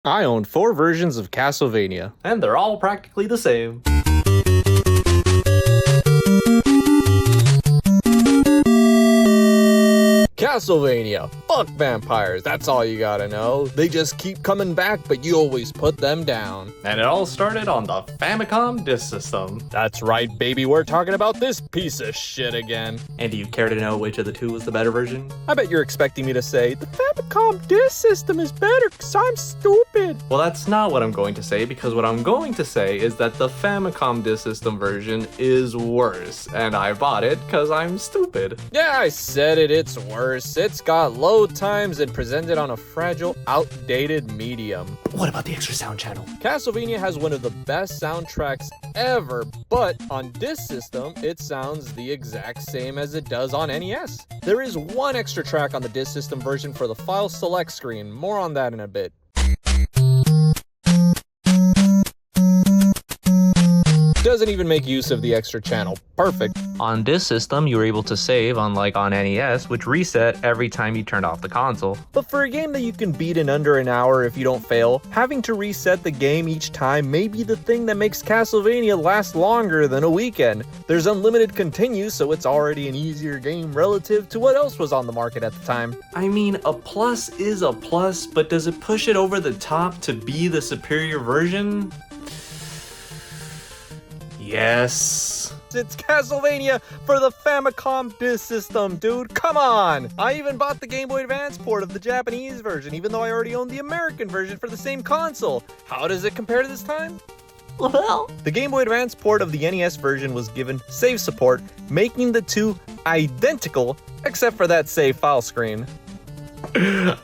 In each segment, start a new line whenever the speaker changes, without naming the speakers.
I own 4 versions of Castlevania.
And they're all practically the same.
Castlevania. Fuck vampires, that's all you gotta know. They just keep coming back, but you always put them down.
And it all started on the Famicom disk system.
That's right, baby, we're talking about this piece of shit again.
And do you care to know which of the two was the better version?
I bet you're expecting me to say, the Famicom disk system is better because I'm stupid.
Well, that's not what I'm going to say, because what I'm going to say is that the Famicom disk system version is worse, and I bought it because I'm stupid.
Yeah, I said it, it's worse. It's got load times and presented on a fragile, outdated medium.
What about the extra sound channel?
Castlevania has one of the best soundtracks ever, but on this system, it sounds the exact same as it does on NES. There is one extra track on the disc system version for the file select screen. More on that in a bit. Doesn't even make use of the extra channel. Perfect.
On this system, you were able to save, unlike on NES, which reset every time you turned off the console.
But for a game that you can beat in under an hour if you don't fail, having to reset the game each time may be the thing that makes Castlevania last longer than a weekend. There's unlimited continue, so it's already an easier game relative to what else was on the market at the time.
I mean, a plus is a plus, but does it push it over the top to be the superior version? Yes.
It's Castlevania for the Famicom disk system, dude. Come on! I even bought the Game Boy Advance port of the Japanese version, even though I already owned the American version for the same console. How does it compare to this time?
Well,
the Game Boy Advance port of the NES version was given save support, making the two identical, except for that save file screen.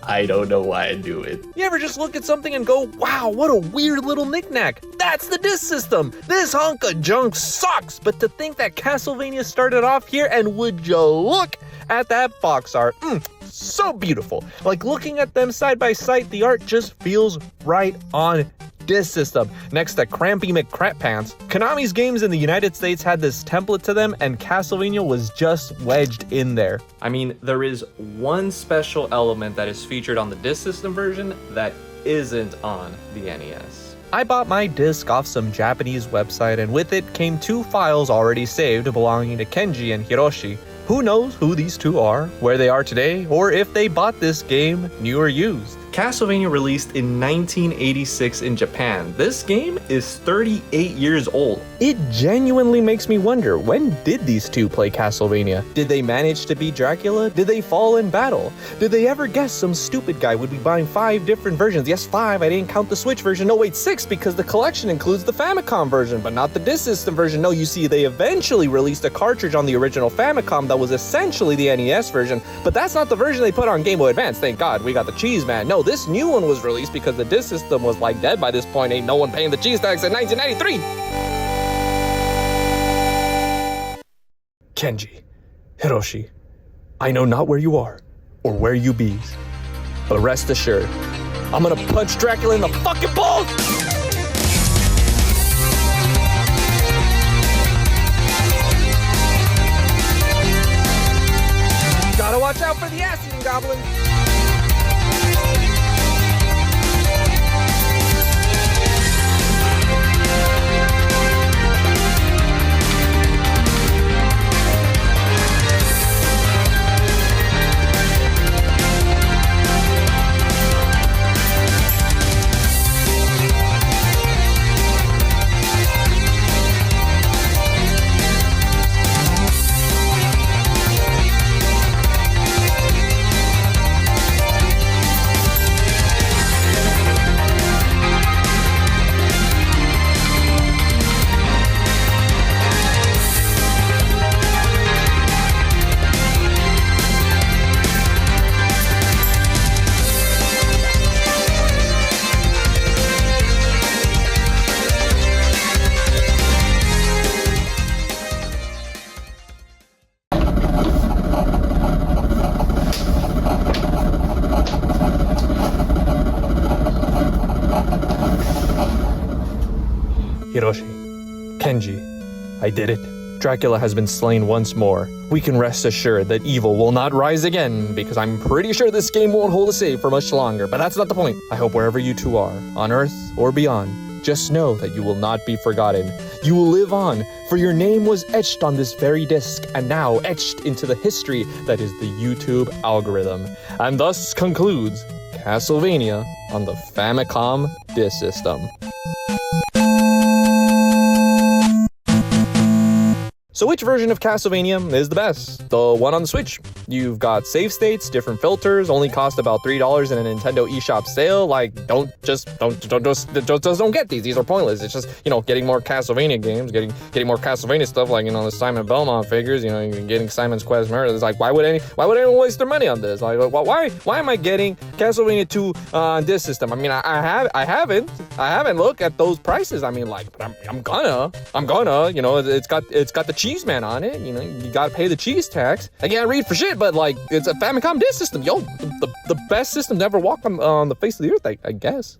I don't know why I do it.
You ever just look at something and go, wow, what a weird little knickknack? That's the disc system. This hunk of junk sucks. But to think that Castlevania started off here, and would you look at that box art? So beautiful. Like looking at them side by side, the art just feels right on disc system, next to Crampy McCrap Pants. Konami's games in the United States had this template to them, and Castlevania was just wedged in there.
I mean, there is one special element that is featured on the disc system version that isn't on the NES.
I bought my disc off some Japanese website, and with it came 2 files already saved belonging to Kenji and Hiroshi. Who knows who these two are, where they are today, or if they bought this game new or used.
Castlevania released in 1986 in Japan. This game is 38 years old.
It genuinely makes me wonder, when did these two play Castlevania? Did they manage to beat Dracula? Did they fall in battle? Did they ever guess some stupid guy would be buying 5 different versions? Yes, 5, I didn't count the Switch version. No, wait, 6, because the collection includes the Famicom version, but not the disc system version. No, you see, they eventually released a cartridge on the original Famicom that was essentially the NES version, but that's not the version they put on Game Boy Advance. Thank God, we got the cheese, man. No, this new one was released because the disc system was like dead by this point. Ain't no one paying the cheese tax in 1993. Kenji, Hiroshi, I know not where you are or where you be, but rest assured, I'm gonna punch Dracula in the fucking balls. Gotta watch out for the acid goblin. Hiroshi, Kenji, I did it. Dracula has been slain once more. We can rest assured that evil will not rise again, because I'm pretty sure this game won't hold a save for much longer, but that's not the point. I hope wherever you two are, on Earth or beyond, just know that you will not be forgotten. You will live on, for your name was etched on this very disc, and now etched into the history that is the YouTube algorithm. And thus concludes Castlevania on the Famicom disc system. So which version of Castlevania is the best? The one on the Switch. You've got save states, different filters, only cost about $3 in a Nintendo eShop sale. Like, don't get these. These are pointless. It's just, getting more Castlevania games, getting more Castlevania stuff, like, the Simon Belmont figures, getting Simon's Quest Murder. It's like, why would anyone waste their money on this? Like, why am I getting Castlevania 2 on this system? I mean, I haven't looked at those prices. I mean, like, but I'm gonna, it's got the cheese man on it. You gotta pay the cheese tax. I can't read for shit, but like, it's a Famicom disc system. Yo, the best system to ever walk on the face of the earth, I guess.